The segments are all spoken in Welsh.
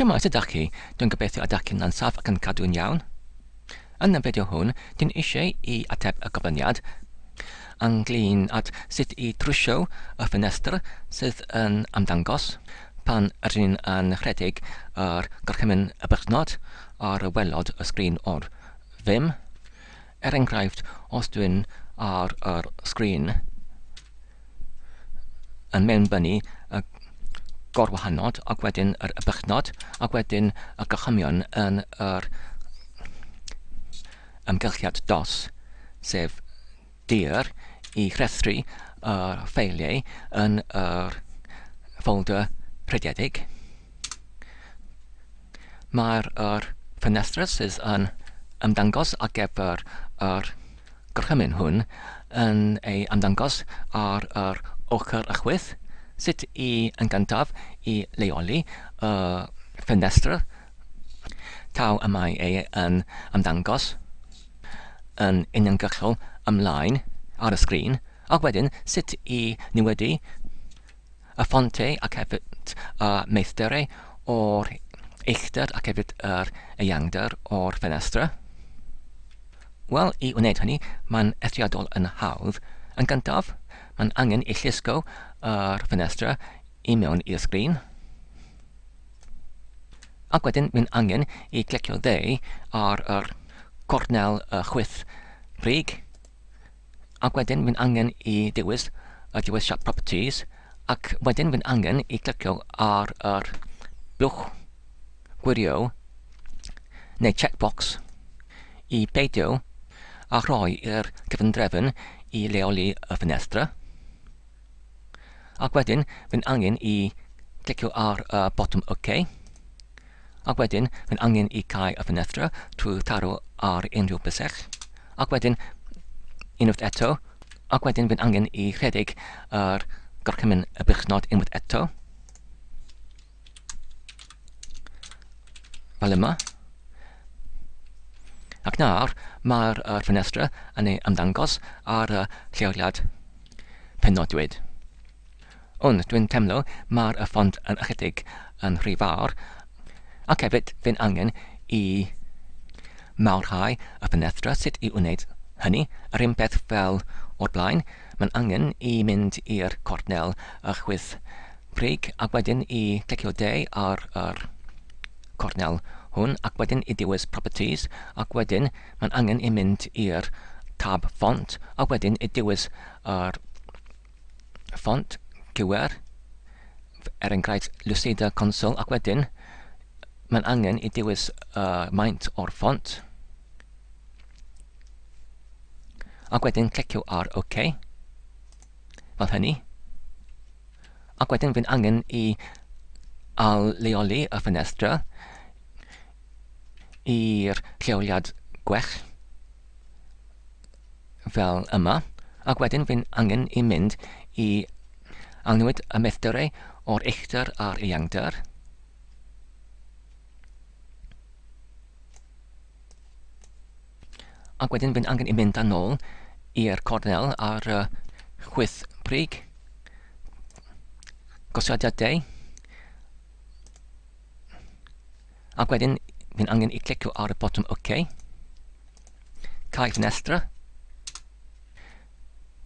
Shwmae ydych chi? Dwi'n gobeithio ydych chi'n ansaf ac yn cadw'n iawn. Yn y fideo hwn, dwi'n eisiau I ateb y gofyniad ynglyn at sut I trwsio y ffenestr sydd yn ymddangos pan rydyn yn rhedeg yr gorchymyn y bychnod ar y welod y sgrin o'r ddim. Enghraifft, os dwi'n ar yr sgrin yn mewnbynnu y gorwahanod ac wedyn yr bychnod ac wedyn y gorchymion yn yr ymgylchiad DOS, sef dir I rhestru y ffeiliau yn yr ffolder prydedig. Mae'r ffenestr sydd yn ymddangos ar gyfer yr gorchymyn hwn yn ei ymddangos ar yr ochr ychwyth. Sut yn gyntaf I leoli y ffenestr taw y mae ei yn ymddangos yn uniongyrchol ymlaen ar y sgrin, ac wedyn sut I niwedu y ffontau ac hefyd y meithderau o'r uchder ac hefyd yr eangder o'r ffenestr. Wel, I wneud hynny, mae'n eithriadol yn hawdd. Yn gyntaf, mae'n angen I llusgo yr ffenestr I mewn i'r sgrin. Ac wedyn, mae'n angen I clicio dde ar yr cornel chwyth brig. Ac wedyn, mae'n angen I dewis y dewisiad properties. Ac wedyn, mae'n angen I clicio ar yr blwch gwirio neu checkbox I beidio a rhoi i'r cyfundrefn I leoli y ffenestr. Ac wedyn, mae'n angen I clicio ar y botwm OK. Ac wedyn, mae'n angen I cau y ffenestr trwy taro ar unrhyw bysach. Ac wedyn, unwaith eto. Ac wedyn, mae'n angen I rhedeg yr gorchymyn y bychnod unwaith eto. Fel yma. Ac nawr, mae'r ffenestr yn ei ymddangos ar y lleoliad penodwyd. Ond dwi'n temlo mae'r ffont yn ychydig yn rhy fawr, ac hefyd fe'n angen I mawrhau y ffenestr. Sut I wneud hynny? Yr un peth fel o'r blaen, mae'n angen I mynd i'r cornel y chwyth brig, ac wedyn I clicio D ar yr cornel hwn, ac wedyn I dewis properties, ac wedyn mae'n angen I mynd i'r tab font, ac wedyn I dewis yr font cywer, enghraifft Lucida Console, ac wedyn mae'n angen I dewis maint o'r font, ac wedyn clicio ar OK, fel hynny, ac wedyn fy'n angen I leoli y ffenestr i'r lleoliad gwell fel yma, ac wedyn fy'n angen I mynd I alnwyd y meithderau o'r uchder a'r eangder. Ac wedyn fy'n angen I mynd â nôl i'r cornel ar chwyth brig, gosiadau, ac wedyn fy'n angen I clicio ar y botwm OK, cau ffenestr,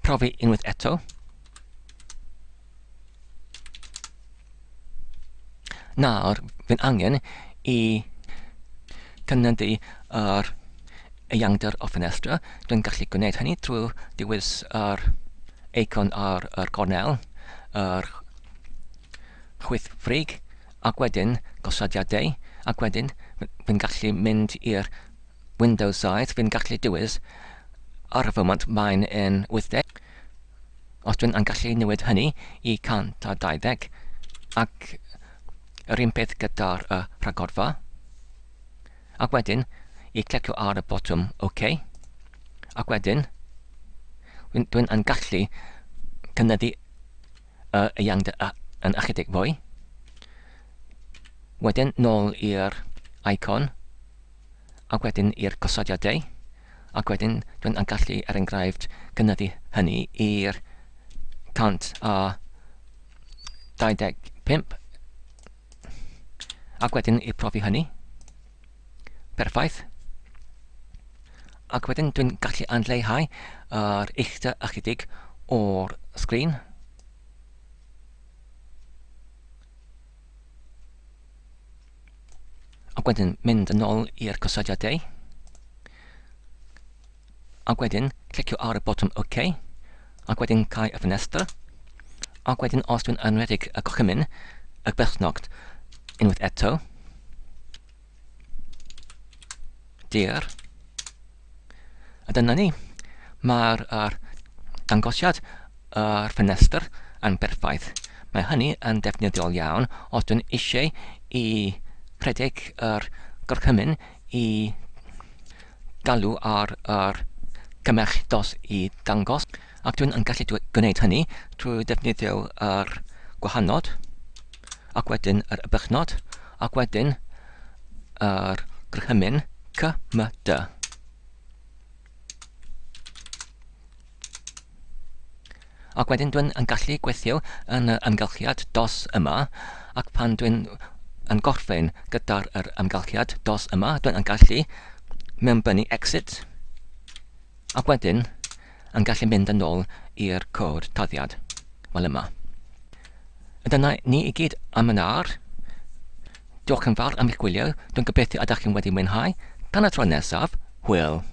profi unwaith eto. Nawr, fy'n angen I cynyddu yr eangder o ffenestr. Dwi'n gallu gwneud hynny trwy dewis yr eicon ar yr cornel, yr chwyth brig, ac wedyn gosodiadau, ac wedyn fy'n gallu mynd i'r Windows side, fy'n gallu dewis ar y foment mae'n yn 80. Os dwi'n gallu newid hynny I 120, ac yr un peth gyda'r rhagorfa, ac wedyn I clicio ar y botwm OK, ac wedyn dwi'n gallu cynyddu y eangder yn ychydig fwy. Wedyn nôl i'r icon, ac wedyn i'r gosodiadau, ac wedyn dwi'n gallu enghraifft cynyddu hynny i'r 125, Ac wedyn i profi hynny. Perffaith. Ac wedyn dwi'n gallu anleihau yr uchder ychydig o'r sgrin. Ac wedyn mynd yn ôl i'r gosodiadau. Ac wedyn clicio ar y botwm OK. Ac wedyn cau y ffenestr. Ac wedyn os dwi'n anredig y orchymyn, y berchnogt, unwaith eto. Dir. A dyna ni. Mae'r dangosiad yr ffenestr yn berffaith. Mae hynny yn defnyddiol iawn os dwi'n eisiau i rhedeg yr gorchymyn i galw ar gymell dos i dangos. Ac dwi'n gallu gwneud hynny trwy defnyddio yr gwahanod, ac wedyn yr bychnod, ac wedyn yr gorchymyn CMD. Ac wedyn dwi'n gallu gweithio yn y amgylchiad dos yma, ac pan dwi'n yn gorffen gyda'r amgylchiad dos yma, dwi'n gallu mewnbynnu exit, ac wedyn yn gallu mynd yn ôl i'r cod toddiad fel yma. Dyna ni i gyd am yn ar. Diolch yn fawr am eich gwylio. Dwi'n gobeithio ydych chi'n wedi mwynhau. Tan y tro nesaf, hwyl.